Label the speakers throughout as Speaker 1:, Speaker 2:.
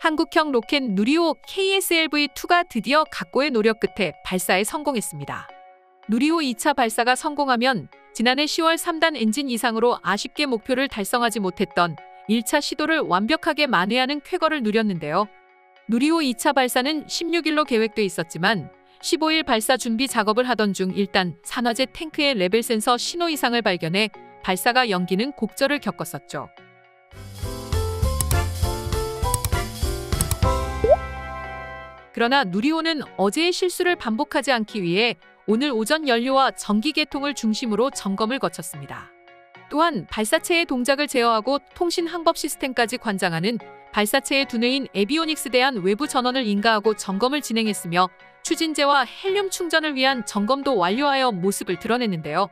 Speaker 1: 한국형 로켓 누리호 KSLV-2가 드디어 각고의 노력 끝에 발사에 성공했습니다. 누리호 2차 발사가 성공하면 지난해 10월 3단 엔진 이상으로 아쉽게 목표를 달성하지 못했던 1차 시도를 완벽하게 만회하는 쾌거를 누렸는데요. 누리호 2차 발사는 16일로 계획돼 있었지만 15일 발사 준비 작업을 하던 중 일단 산화제 탱크의 레벨 센서 신호 이상을 발견해 발사가 연기는 곡절을 겪었었죠. 그러나 누리호는 어제의 실수를 반복하지 않기 위해 오늘 오전 연료와 전기 계통을 중심으로 점검을 거쳤습니다. 또한 발사체의 동작을 제어하고 통신 항법 시스템까지 관장하는 발사체의 두뇌인 에비오닉스 대한 외부 전원을 인가하고 점검을 진행했으며 추진제와 헬륨 충전을 위한 점검도 완료하여 모습을 드러냈는데요.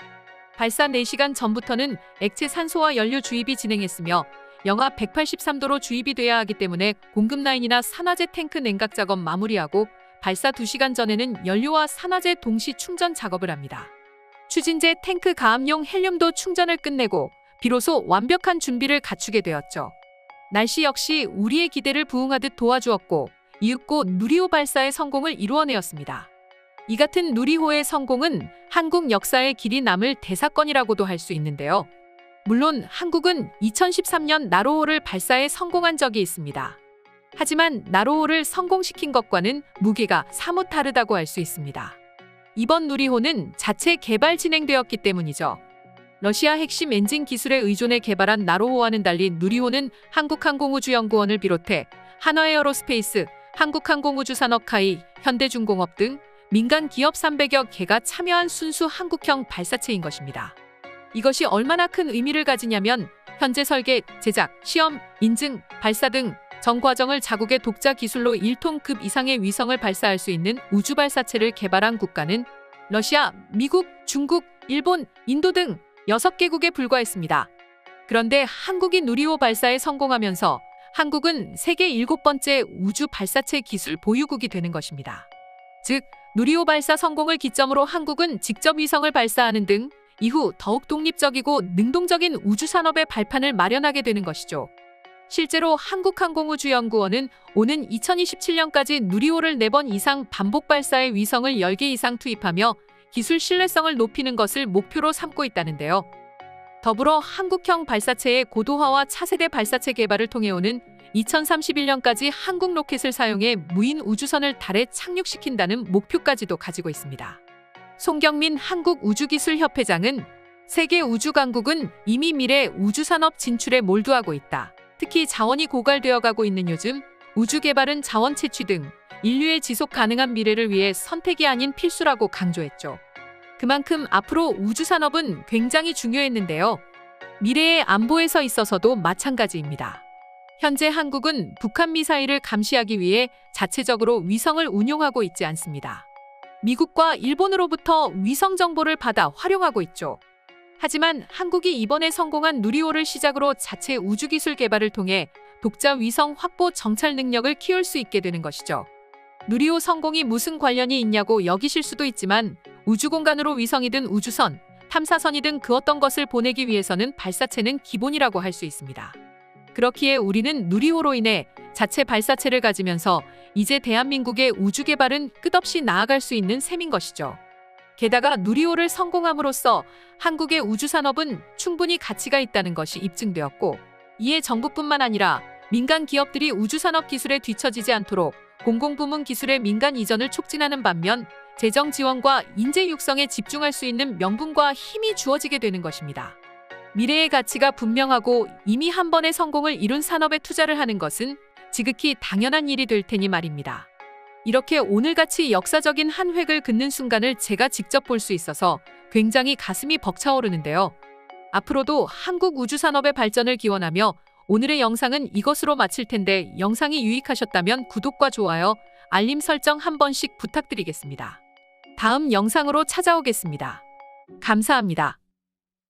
Speaker 1: 발사 4시간 전부터는 액체 산소와 연료 주입이 진행했으며 영하 183도로 주입이 돼야 하기 때문에 공급 라인이나 산화제 탱크 냉각 작업 마무리하고 발사 2시간 전에는 연료와 산화제 동시 충전 작업을 합니다. 추진제 탱크 가압용 헬륨도 충전을 끝내고 비로소 완벽한 준비를 갖추게 되었죠. 날씨 역시 우리의 기대를 부응하듯 도와주었고 이윽고 누리호 발사의 성공을 이루어내었습니다. 이 같은 누리호의 성공은 한국 역사에 길이 남을 대사건이라고도 할 수 있는데요. 물론 한국은 2013년 나로호를 발사에 성공한 적이 있습니다. 하지만 나로호를 성공시킨 것과는 무게가 사뭇 다르다고 할 수 있습니다. 이번 누리호는 자체 개발 진행되었기 때문이죠. 러시아 핵심 엔진 기술에 의존해 개발한 나로호와는 달리 누리호는 한국항공우주연구원을 비롯해 한화에어로스페이스, 한국항공우주산업카이, 현대중공업 등 민간 기업 300여 개가 참여한 순수 한국형 발사체인 것입니다. 이것이 얼마나 큰 의미를 가지냐면 현재 설계, 제작, 시험, 인증, 발사 등 전 과정을 자국의 독자 기술로 1톤급 이상의 위성을 발사할 수 있는 우주 발사체를 개발한 국가는 러시아, 미국, 중국, 일본, 인도 등 6개국에 불과했습니다. 그런데 한국이 누리호 발사에 성공하면서 한국은 세계 7번째 우주 발사체 기술 보유국이 되는 것입니다. 즉, 누리호 발사 성공을 기점으로 한국은 직접 위성을 발사하는 등 이후 더욱 독립적이고 능동적인 우주산업의 발판을 마련하게 되는 것이죠. 실제로 한국항공우주연구원은 오는 2027년까지 누리호를 4번 이상 반복 발사의 위성을 10개 이상 투입하며 기술 신뢰성을 높이는 것을 목표로 삼고 있다는데요. 더불어 한국형 발사체의 고도화와 차세대 발사체 개발을 통해 오는 2031년까지 한국 로켓을 사용해 무인 우주선을 달에 착륙시킨다는 목표까지도 가지고 있습니다. 송경민 한국우주기술협회장은 세계 우주강국은 이미 미래 우주산업 진출에 몰두하고 있다. 특히 자원이 고갈되어 가고 있는 요즘 우주 개발은 자원 채취 등 인류의 지속 가능한 미래를 위해 선택이 아닌 필수라고 강조했죠. 그만큼 앞으로 우주산업은 굉장히 중요했는데요. 미래의 안보에서 있어서도 마찬가지입니다. 현재 한국은 북한 미사일을 감시하기 위해 자체적으로 위성을 운용하고 있지 않습니다. 미국과 일본으로부터 위성 정보를 받아 활용하고 있죠. 하지만 한국이 이번에 성공한 누리호를 시작으로 자체 우주기술 개발을 통해 독자 위성 확보 정찰 능력을 키울 수 있게 되는 것이죠. 누리호 성공이 무슨 관련이 있냐고 여기실 수도 있지만 우주공간으로 위성이든 우주선, 탐사선이든 그 어떤 것을 보내기 위해서는 발사체는 기본이라고 할 수 있습니다. 그렇기에 우리는 누리호로 인해 자체 발사체를 가지면서 이제 대한민국의 우주 개발은 끝없이 나아갈 수 있는 셈인 것이죠. 게다가 누리호를 성공함으로써 한국의 우주산업은 충분히 가치가 있다는 것이 입증되었고 이에 정부뿐만 아니라 민간 기업들이 우주산업 기술에 뒤처지지 않도록 공공부문 기술의 민간 이전을 촉진하는 반면 재정 지원과 인재 육성에 집중할 수 있는 명분과 힘이 주어지게 되는 것입니다. 미래의 가치가 분명하고 이미 한 번의 성공을 이룬 산업에 투자를 하는 것은 지극히 당연한 일이 될 테니 말입니다. 이렇게 오늘같이 역사적인 한 획을 긋는 순간을 제가 직접 볼 수 있어서 굉장히 가슴이 벅차오르는데요. 앞으로도 한국 우주산업의 발전을 기원하며 오늘의 영상은 이것으로 마칠 텐데 영상이 유익하셨다면 구독과 좋아요, 알림 설정 한 번씩 부탁드리겠습니다. 다음 영상으로 찾아오겠습니다. 감사합니다.